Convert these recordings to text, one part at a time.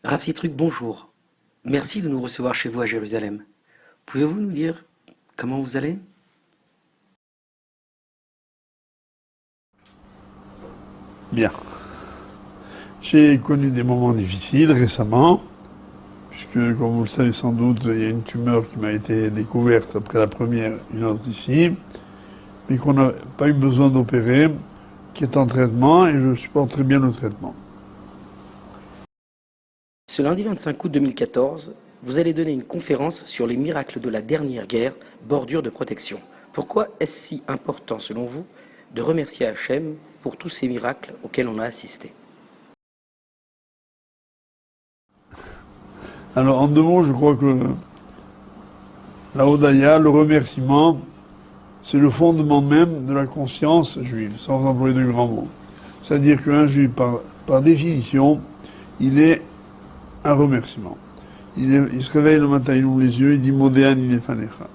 Rav Citruc, bonjour. Merci de nous recevoir chez vous à Jérusalem. Pouvez-vous nous dire comment vous allez? Bien. J'ai connu des moments difficiles récemment, puisque, comme vous le savez sans doute, il y a une tumeur qui m'a été découverte après la première, une autre ici, mais qu'on n'a pas eu besoin d'opérer, qui est en traitement, et je supporte très bien le traitement. Ce lundi 25 août 2014, vous allez donner une conférence sur les miracles de la dernière guerre, bordure de protection. Pourquoi est-ce si important, selon vous, de remercier Hachem pour tous ces miracles auxquels on a assisté? Alors, en deux mots, je crois que la Hodaya, le remerciement, c'est le fondement même de la conscience juive, sans employer de grands mots. C'est-à-dire qu'un juif, par définition, il est un remerciement. Il se réveille le matin, il ouvre les yeux, il dit Modéan Inefanecha.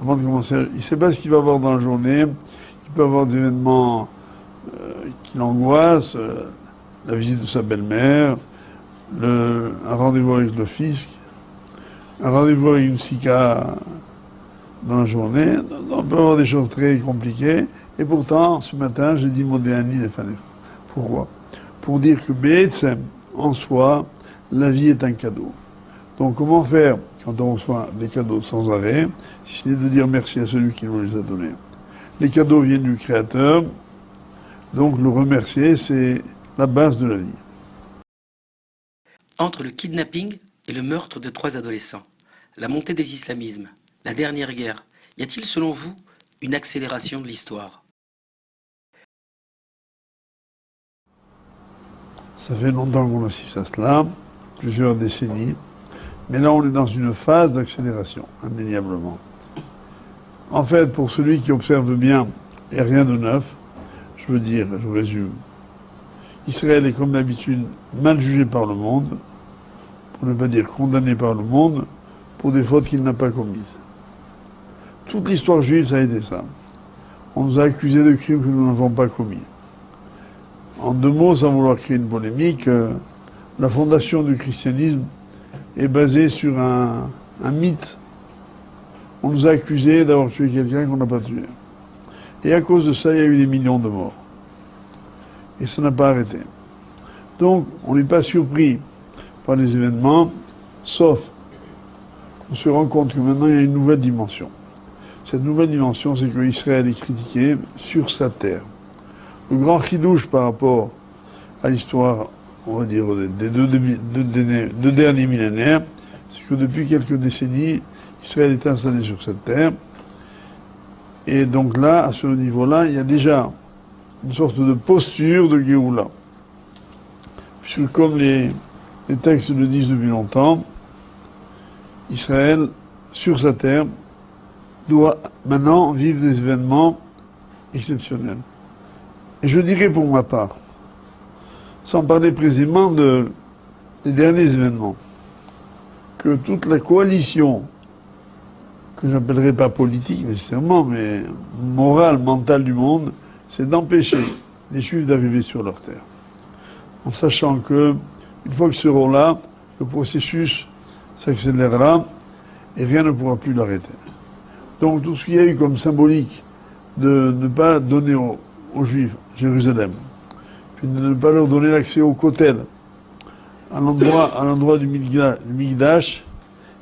Avant de commencer, il ne sait pas ce qu'il va avoir dans la journée. Il peut avoir des événements qui l'angoissent, la visite de sa belle-mère, un rendez-vous avec le fisc, un rendez-vous avec une sika dans la journée. On peut avoir des choses très compliquées. Et pourtant, ce matin, j'ai dit Modéani Inefanecha. Pourquoi? Pour dire que Be'etzem, en soi, la vie est un cadeau. Donc comment faire quand on reçoit des cadeaux sans arrêt, si ce n'est de dire merci à celui qui nous les a donnés. Les cadeaux viennent du Créateur, donc le remercier, c'est la base de la vie. Entre le kidnapping et le meurtre de 3 adolescents, la montée des islamismes, la dernière guerre, y a-t-il selon vous une accélération de l'histoire? Ça fait longtemps qu'on assiste à cela, plusieurs décennies, mais là on est dans une phase d'accélération, indéniablement. En fait, pour celui qui observe bien, il n'y a rien de neuf, je veux dire, je résume. Israël est comme d'habitude mal jugé par le monde, pour ne pas dire condamné par le monde, pour des fautes qu'il n'a pas commises. Toute l'histoire juive, ça a été ça. On nous a accusés de crimes que nous n'avons pas commis. En deux mots, sans vouloir créer une polémique, la fondation du christianisme est basée sur un mythe. On nous a accusés d'avoir tué quelqu'un qu'on n'a pas tué. Et à cause de ça, il y a eu des millions de morts. Et ça n'a pas arrêté. Donc, on n'est pas surpris par les événements, sauf qu'on se rend compte que maintenant, il y a une nouvelle dimension. Cette nouvelle dimension, c'est qu'Israël est critiqué sur sa terre. Le grand chidouche par rapport à l'histoire, on va dire, des deux derniers millénaires, c'est que depuis quelques décennies, Israël est installé sur cette terre. Et donc là, à ce niveau-là, il y a déjà une sorte de posture de Géoula. Puisque comme les textes le disent depuis longtemps, Israël, sur sa terre, doit maintenant vivre des événements exceptionnels. Et je dirais pour ma part, sans parler précisément des derniers événements, que toute la coalition, que je n'appellerai pas politique nécessairement, mais morale, mentale du monde, c'est d'empêcher les Juifs d'arriver sur leur terre. En sachant que, une fois qu'ils seront là, le processus s'accélérera et rien ne pourra plus l'arrêter. Donc tout ce qu'il y a eu comme symbolique de ne pas donner aux Juifs Jérusalem, puis de ne pas leur donner l'accès au Kotel, à l'endroit du Mikdash,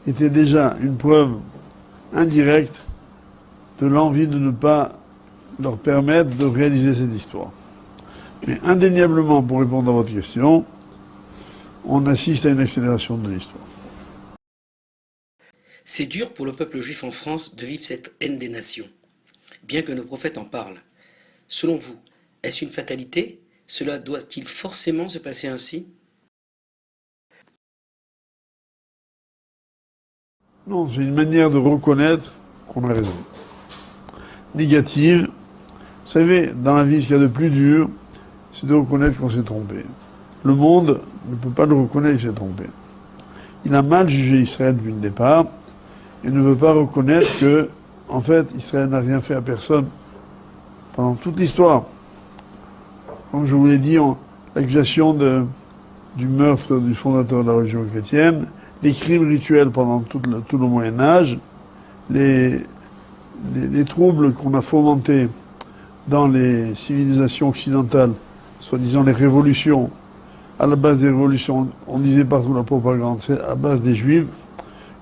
était déjà une preuve indirecte de l'envie de ne pas leur permettre de réaliser cette histoire. Mais indéniablement, pour répondre à votre question, on assiste à une accélération de l'histoire. C'est dur pour le peuple juif en France de vivre cette haine des nations, bien que nos prophètes en parlent. Selon vous, est-ce une fatalité? Cela doit-il forcément se passer ainsi? Non, c'est une manière de reconnaître qu'on a raison. Négative, vous savez, dans la vie, ce qu'il y a de plus dur, c'est de reconnaître qu'on s'est trompé. Le monde ne peut pas le reconnaître qu'il s'est trompé. Il a mal jugé Israël depuis le départ et ne veut pas reconnaître que, en fait, Israël n'a rien fait à personne pendant toute l'histoire. Comme je vous l'ai dit, l'accusation de du meurtre du fondateur de la religion chrétienne, les crimes rituels pendant tout le Moyen-Âge, les troubles qu'on a fomentés dans les civilisations occidentales, soi-disant les révolutions. À la base des révolutions, on disait partout la propagande, c'est à base des Juifs,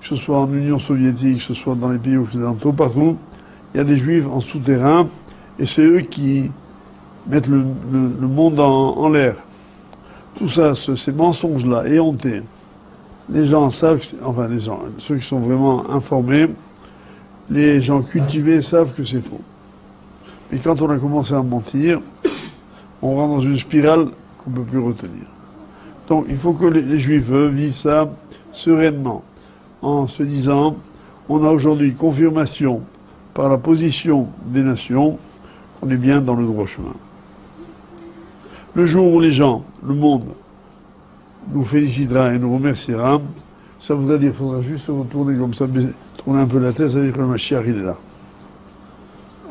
que ce soit en Union soviétique, que ce soit dans les pays occidentaux, partout, il y a des Juifs en souterrain, et c'est eux qui mettent le monde en l'air. Tout ça, ces mensonges-là, éhontés, les gens savent, enfin les gens, ceux qui sont vraiment informés, les gens cultivés savent que c'est faux. Mais quand on a commencé à mentir, on rentre dans une spirale qu'on ne peut plus retenir. Donc il faut que les Juifs vivent ça sereinement, en se disant, on a aujourd'hui confirmation par la position des nations qu'on est bien dans le droit chemin. Le jour où les gens, le monde, nous félicitera et nous remerciera, ça voudrait dire qu'il faudra juste se retourner comme ça, tourner un peu la tête, ça veut dire que le Mashiach, il est là,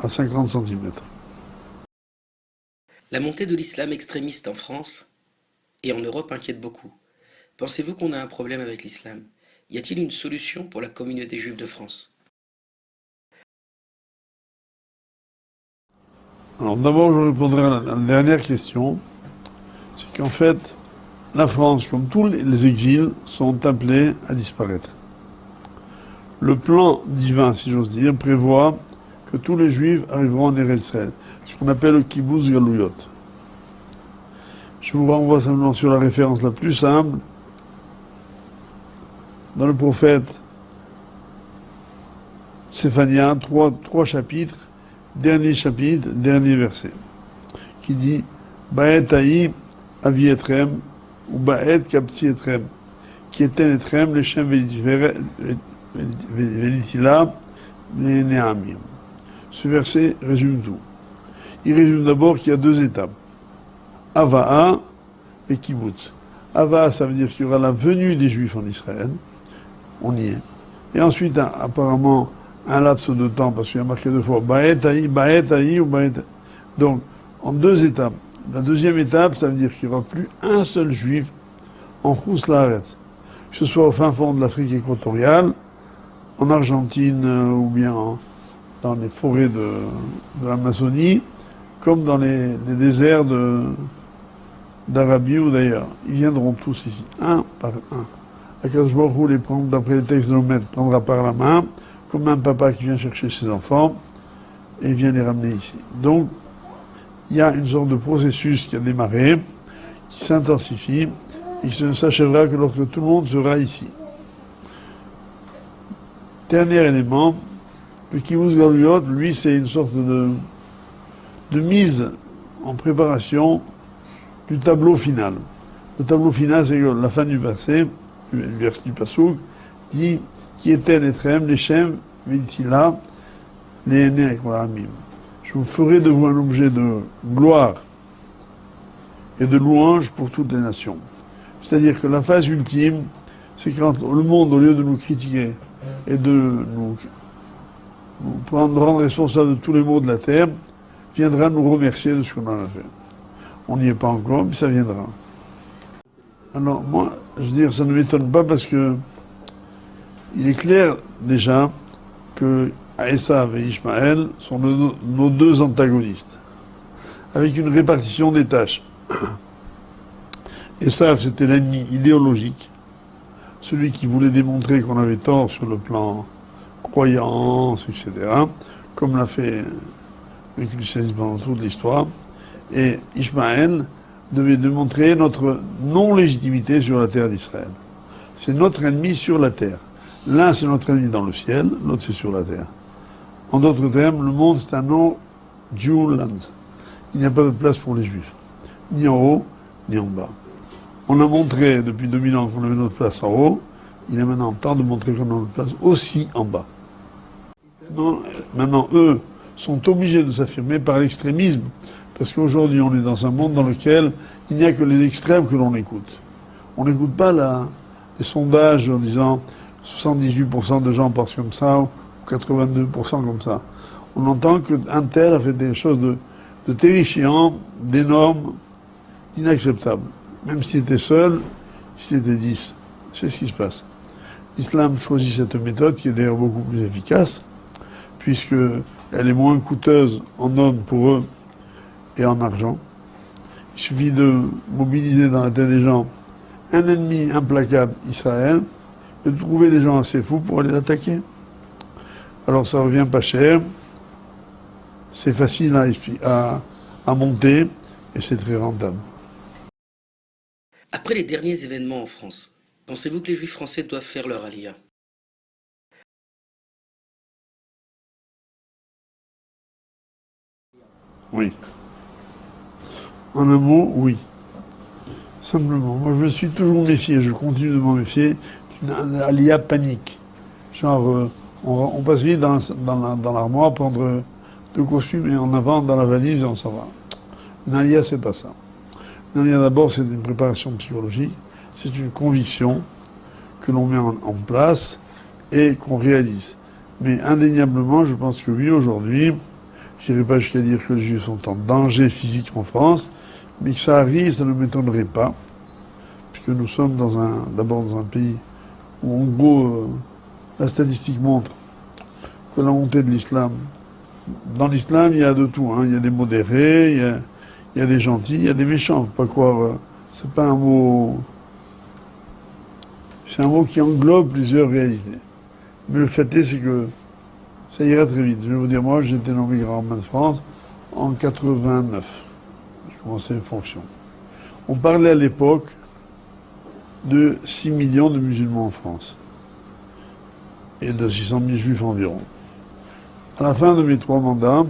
à 50 cm. La montée de l'islam extrémiste en France et en Europe inquiète beaucoup. Pensez-vous qu'on a un problème avec l'islam? Y a-t-il une solution pour la communauté juive de France? Alors d'abord, je répondrai à la dernière question. C'est qu'en fait, la France, comme tous les exils, sont appelés à disparaître. Le plan divin, si j'ose dire, prévoit que tous les Juifs arriveront en Eretz Israël, ce qu'on appelle le kibbutz galouyot. Je vous renvoie simplement sur la référence la plus simple. Dans le prophète Séphania, trois chapitres, dernier chapitre, dernier verset, qui dit Ba'et haï avi etrem, ou Ba'et kaptsi etrem, qui était etrem, les shem velitila, les ne'amim. Ce verset résume tout. Il résume d'abord qu'il y a deux étapes. Ava'a et kibbutz. Ava'a, ça veut dire qu'il y aura la venue des Juifs en Israël. On y est. Et ensuite, apparemment, un laps de temps, parce qu'il y a marqué deux fois, Ba'et haï ou Ba'et. Donc, en deux étapes. La deuxième étape, ça veut dire qu'il n'y aura plus un seul Juif en Chous Laaretz. Que ce soit au fin fond de l'Afrique équatoriale, en Argentine ou bien dans les forêts de l'Amazonie, comme dans les déserts d'Arabie ou d'ailleurs. Ils viendront tous ici, un par un. Akadosh Baruch Hu les prend, d'après les textes de nos maîtres, prendra par la main, comme un papa qui vient chercher ses enfants, et vient les ramener ici. Donc, il y a une sorte de processus qui a démarré, qui s'intensifie, et qui ne s'achèvera que lorsque tout le monde sera ici. Dernier élément, le kibbutz galouyot, lui, c'est une sorte de mise en préparation du tableau final. Le tableau final, c'est la fin du passé, le verset du Passouk, dit qui était l'Etrem, les Shem, Viltila, les Néek, Amim. Je vous ferai de vous un objet de gloire et de louange pour toutes les nations. C'est-à-dire que la phase ultime, c'est quand le monde, au lieu de nous critiquer et de nous rendre responsables de tous les maux de la terre, viendra nous remercier de ce qu'on en a fait. On n'y est pas encore, mais ça viendra. Alors moi, je veux dire, ça ne m'étonne pas parce que il est clair déjà que Esav et Ishmaël sont nos deux antagonistes, avec une répartition des tâches. Esav, c'était l'ennemi idéologique, celui qui voulait démontrer qu'on avait tort sur le plan croyance, etc., comme l'a fait le christianisme pendant toute l'histoire. Et Ishmaël devait démontrer notre non-légitimité sur la terre d'Israël. C'est notre ennemi sur la terre. L'un, c'est notre ennemi dans le ciel, l'autre, c'est sur la terre. En d'autres termes, le monde, c'est un no-Jew land. Il n'y a pas de place pour les Juifs, ni en haut, ni en bas. On a montré depuis 2000 ans qu'on avait notre place en haut. Il est maintenant temps de montrer qu'on a notre place aussi en bas. Non, maintenant, eux sont obligés de s'affirmer par l'extrémisme. Parce qu'aujourd'hui, on est dans un monde dans lequel il n'y a que les extrêmes que l'on écoute. On n'écoute pas les sondages en disant 78% de gens pensent comme ça ou 82% comme ça. On entend qu'un tel a fait des choses de terrifiant, d'énorme, d'inacceptable. même s'ils étaient seuls, s'ils étaient 10. C'est ce qui se passe. L'islam choisit cette méthode qui est d'ailleurs beaucoup plus efficace, puisqu'elle est moins coûteuse en hommes pour eux et en argent. Il suffit de mobiliser dans la tête des gens un ennemi implacable, Israël, et de trouver des gens assez fous pour aller l'attaquer. Alors ça revient pas cher, c'est facile à monter et c'est très rentable. Après les derniers événements en France, pensez-vous que les Juifs français doivent faire leur alia? Oui. En un mot, oui. Simplement, moi je me suis toujours méfié, je continue de m'en méfier, d'une alia panique. Genre, on passe vite dans l'armoire, prendre deux costumes et en avant dans la valise et on s'en va. Une alia, c'est pas ça. Une alia, d'abord, c'est une préparation psychologique, c'est une conviction que l'on met en place et qu'on réalise. Mais indéniablement, je pense que oui, aujourd'hui, je n'irai pas jusqu'à dire que les Juifs sont en danger physique en France, mais que ça arrive, ça ne m'étonnerait pas, puisque nous sommes d'abord dans un pays où, en gros, la statistique montre que la montée de l'islam, dans l'islam, il y a de tout, hein. Il y a des modérés, il y a des gentils, il y a des méchants. Faut pas croire, c'est pas un mot, c'est un mot qui englobe plusieurs réalités. Mais le fait est, c'est que ça ira très vite. Je vais vous dire, moi, j'étais nommé grand-maire de France en 89. J'ai commencé une fonction. On parlait à l'époque de 6 millions de musulmans en France et de 600 000 juifs environ. À la fin de mes 3 mandats,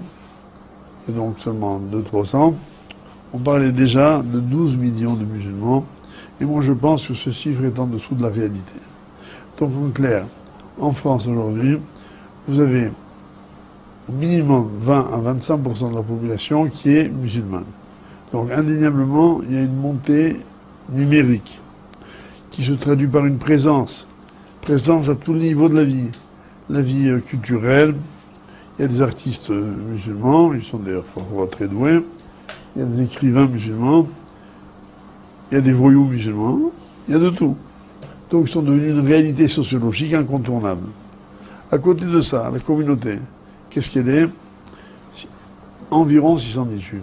et donc seulement 200-300, on parlait déjà de 12 millions de musulmans. Et moi, je pense que ce chiffre est en dessous de la réalité. Donc, en clair, en France aujourd'hui, vous avez au minimum 20 à 25% de la population qui est musulmane. Donc, indéniablement, il y a une montée numérique qui se traduit par une présence à tous les niveaux de la vie culturelle. Il y a des artistes musulmans, ils sont d'ailleurs fort très doués. Il y a des écrivains musulmans. Il y a des voyous musulmans. Il y a de tout. Donc ils sont devenus une réalité sociologique incontournable. À côté de ça, la communauté, qu'est-ce qu'elle est? Environ 600 000 juifs.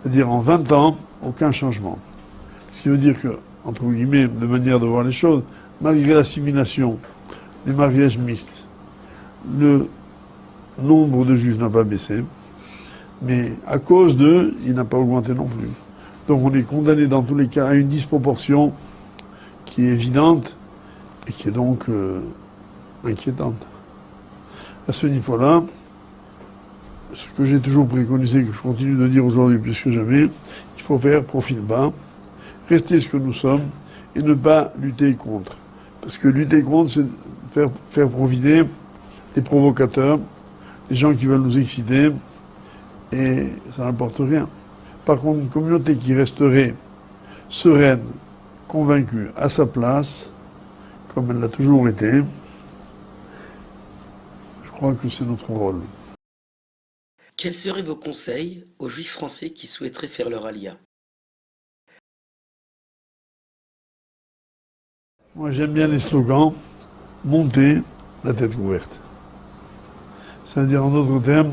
C'est-à-dire en 20 ans, aucun changement. Ce qui veut dire que, entre guillemets, de manière de voir les choses, malgré l'assimilation, les mariages mixtes, le nombre de juifs n'a pas baissé, mais à cause d'eux, il n'a pas augmenté non plus. Donc on est condamné dans tous les cas à une disproportion qui est évidente et qui est donc inquiétante. À ce niveau-là, ce que j'ai toujours préconisé, que je continue de dire aujourd'hui plus que jamais, il faut faire profil bas, rester ce que nous sommes et ne pas lutter contre. Parce que lutter contre, c'est faire profiter les provocateurs, les gens qui veulent nous exciter, et ça n'apporte rien. Par contre, une communauté qui resterait sereine, convaincue, à sa place, comme elle l'a toujours été, je crois que c'est notre rôle. Quels seraient vos conseils aux Juifs français qui souhaiteraient faire leur alia? Moi, j'aime bien les slogans « Montez la tête couverte ». C'est-à-dire, en d'autres termes,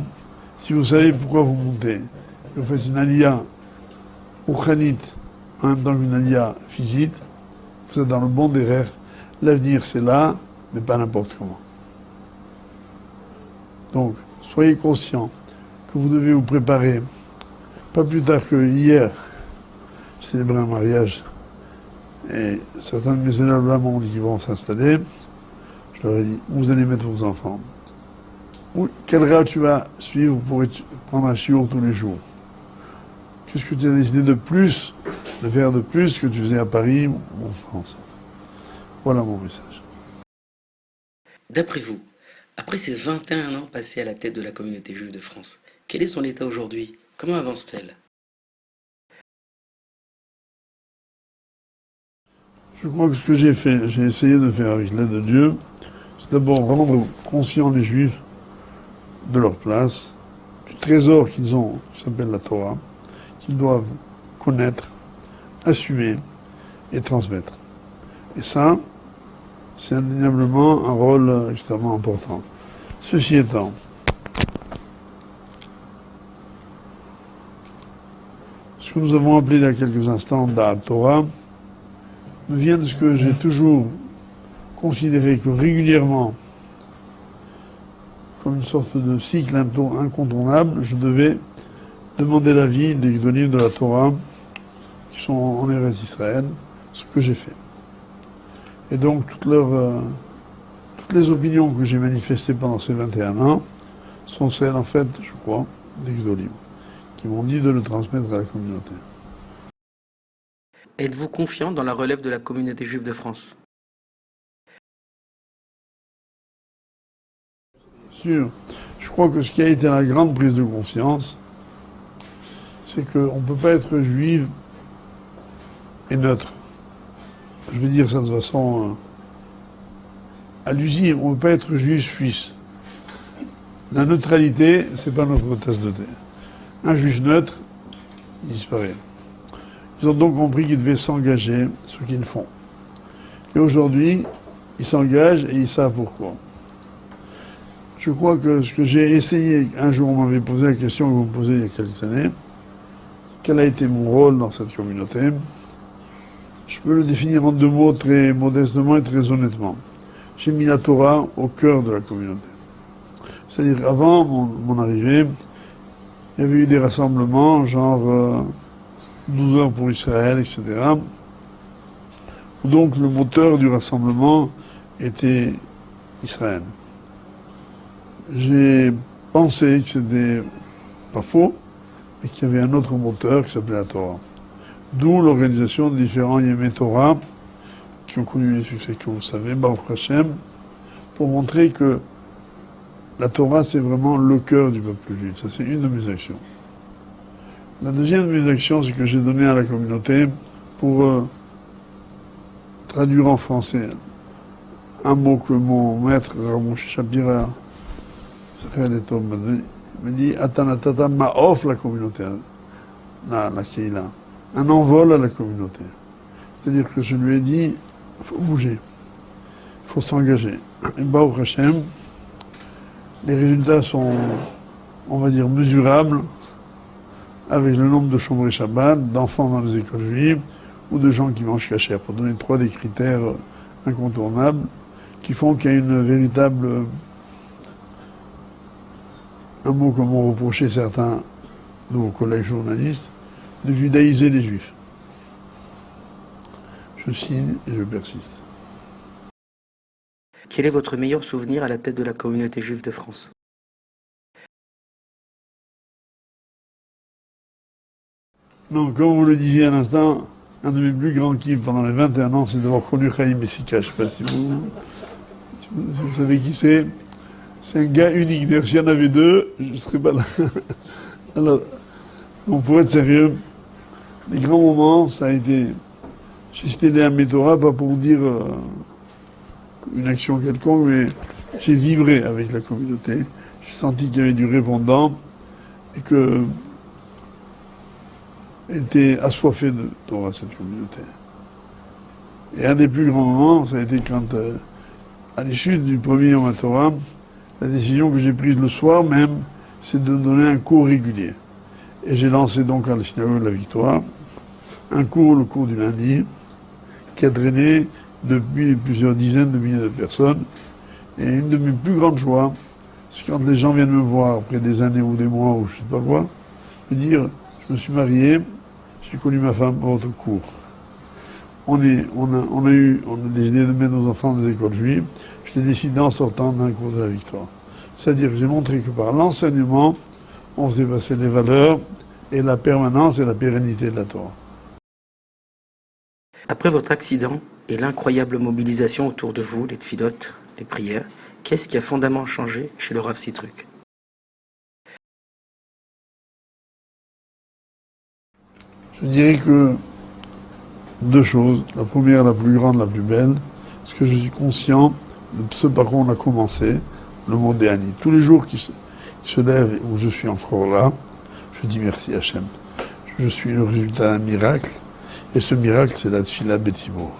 si vous savez pourquoi vous montez, et vous faites une alia roukhanite en même temps qu'une alia physique, vous êtes dans le bon derrière. L'avenir, c'est là, mais pas n'importe comment. Donc, soyez conscients que vous devez vous préparer. Pas plus tard que hier, j'ai célébré un mariage, et certains de mes élèves là m'ont dit qu'ils vont s'installer. Je leur ai dit, où vous allez mettre vos enfants? Quel route tu vas suivre pour prendre un chiour tous les jours? Qu'est-ce que tu as décidé de plus, de faire de plus que tu faisais à Paris ou en France? Voilà mon message. D'après vous, après ces 21 ans passés à la tête de la communauté juive de France, quel est son état aujourd'hui? Comment avance-t-elle? Je crois que ce que j'ai fait, j'ai essayé de faire avec l'aide de Dieu, c'est d'abord rendre conscients les Juifs de leur place, du trésor qu'ils ont, qui s'appelle la Torah, qu'ils doivent connaître, assumer et transmettre. Et ça, c'est indéniablement un rôle extrêmement important. Ceci étant, ce que nous avons appelé il y a quelques instants Da'at Torah me vient de ce que j'ai toujours considéré que régulièrement, comme une sorte de cycle incontournable, je devais demander l'avis des Gdolim de la Torah qui sont en Eretz Israël, ce que j'ai fait. Et donc toutes les opinions que j'ai manifestées pendant ces 21 ans sont celles, en fait, je crois, des Gdolim, qui m'ont dit de le transmettre à la communauté. Êtes-vous confiant dans la relève de la communauté juive de France? Sûr. Je crois que ce qui a été la grande prise de conscience, c'est qu'on ne peut pas être juif et neutre. Je vais dire ça de façon allusive, on ne peut pas être juif suisse. La neutralité, c'est pas notre tasse de thé. Un juif neutre, il disparaît. Ils ont donc compris qu'ils devaient s'engager, ce qu'ils font. Et aujourd'hui, ils s'engagent et ils savent pourquoi. Je crois que ce que j'ai essayé, un jour on m'avait posé la question que vous me posez il y a quelques années, quel a été mon rôle dans cette communauté? Je peux le définir en 2 mots très modestement et très honnêtement. J'ai mis la Torah au cœur de la communauté. C'est-à-dire, avant mon arrivée, il y avait eu des rassemblements, genre 12 heures pour Israël, etc. Donc le moteur du rassemblement était Israël. J'ai pensé que c'était pas faux, mais qu'il y avait un autre moteur qui s'appelait la Torah. D'où l'organisation de différents Yemei Torah, qui ont connu les succès que vous savez, Baruch Hashem, pour montrer que la Torah, c'est vraiment le cœur du peuple juif. Ça, c'est une de mes actions. La deuxième de mes actions, c'est que j'ai donné à la communauté pour traduire en français un mot que mon maître, Rabbi Shapira, me dit Atanatata ma'of la communauté, la Keila, un envol à la communauté. C'est-à-dire que je lui ai dit il faut bouger, il faut s'engager. Et Baruch Hashem, les résultats sont, on va dire, mesurables avec le nombre de Shomrei Shabbat, d'enfants dans les écoles juives ou de gens qui mangent kasher, pour donner 3 des critères incontournables qui font qu'il y a une véritable, un mot que m'ont reproché certains de vos collègues journalistes, de judaïser les juifs. Je signe et je persiste. Quel est votre meilleur souvenir à la tête de la communauté juive de France? Non, comme vous le disiez à l'instant, un de mes plus grands kiffs pendant les 21 ans, c'est d'avoir connu Chaim Messika. Je ne sais pas si vous savez qui c'est. C'est un gars unique. D'ailleurs, s'il y en avait 2, je ne serais pas là. Alors, bon, pour être sérieux, les grands moments, ça a été... J'ai cité les Yemei Torah, pas pour dire une action quelconque, mais j'ai vibré avec la communauté. J'ai senti qu'il y avait du répondant et que était assoiffé de Torah, cette communauté. Et un des plus grands moments, ça a été quand, à l'issue du premier Yom HaTorah, la décision que j'ai prise le soir même, c'est de donner un cours régulier. Et j'ai lancé donc à la synagogue de la Victoire un cours, le cours du lundi, qui a draîné depuis plusieurs dizaines de milliers de personnes. Et une de mes plus grandes joies, c'est quand les gens viennent me voir après des années ou des mois ou je ne sais pas quoi, me dire, je me suis marié, j'ai connu ma femme à votre cours. On a décidé de mettre nos enfants dans des écoles juives. Je l'ai décidé en sortant d'un cours de la Victoire. C'est-à-dire que j'ai montré que par l'enseignement, on faisait passer les valeurs et la permanence et la pérennité de la Torah. Après votre accident et l'incroyable mobilisation autour de vous, les tfilotes, les prières, qu'est-ce qui a fondamentalement changé chez le Rav Sitruk? Je dirais que 2 choses. La première, la plus grande, la plus belle, c'est que je suis conscient de ce par quoi on a commencé, le mot Déani. Tous les jours qui se lèvent où je suis encore là, je dis merci Hachem. Je suis le résultat d'un miracle Et ce miracle, c'est la Tfila Betsimo.